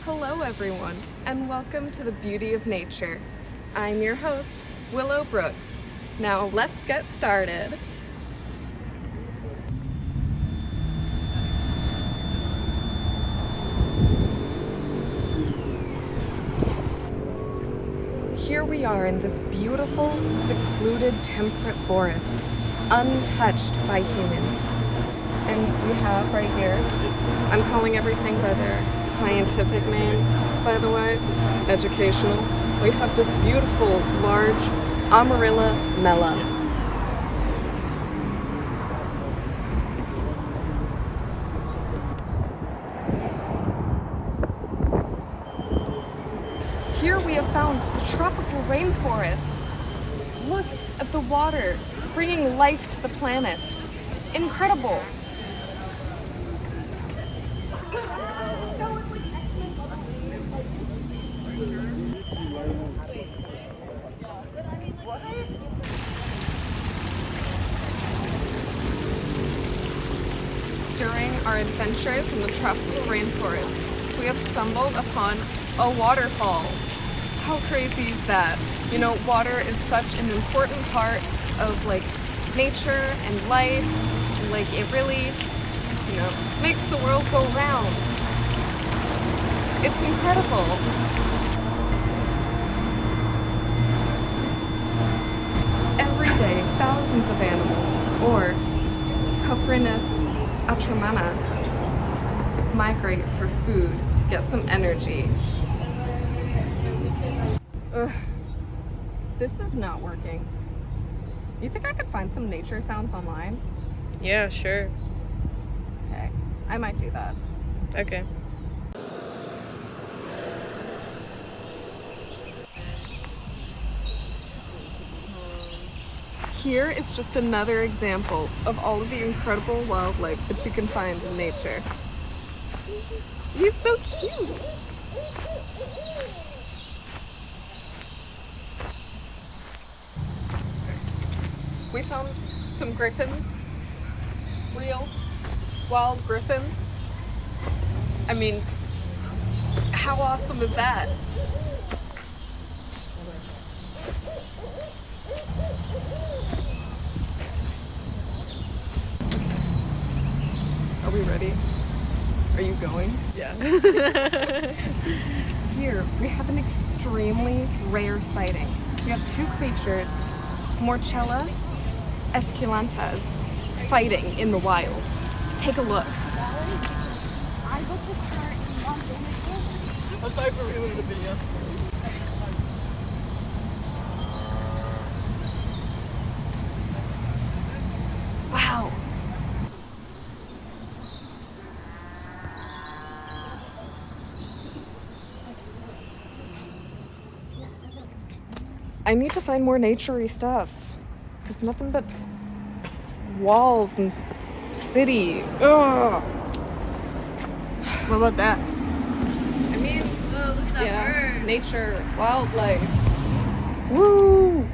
Hello everyone, and welcome to the beauty of nature. I'm your host, Willow Brooks. Now let's get started. Here we are in this beautiful, secluded, temperate forest, untouched by humans. And we have right here, I'm calling everything by their scientific names, by the way, educational. We have this beautiful, large Amarilla mela. Here we have found the tropical rainforests. Look at the water, bringing life to the planet. Incredible. During our adventures in the tropical rainforest, we have stumbled upon a waterfall. How crazy is that? You know, water is such an important part of nature and life. It really, makes the world go round. It's incredible. Every day, thousands of animals, or Coprinus atramana, migrate for food to get some energy. Ugh, this is not working. You think I could find some nature sounds online? Yeah, sure. Okay, I might do that. Okay. Here is just another example of all of the incredible wildlife that you can find in nature. He's so cute! We found some griffins. Real wild griffins. I mean, how awesome is that? Are we ready? Are you going? Yeah. Here, we have an extremely rare sighting. We have two creatures, Morchella esculentas, fighting in the wild. Take a look. I'm sorry for ruining the video. Wow. I need to find more nature-y stuff. There's nothing but walls and city. Ugh. What about that? I mean, Oh, look at that bird. nature, wildlife. Woo!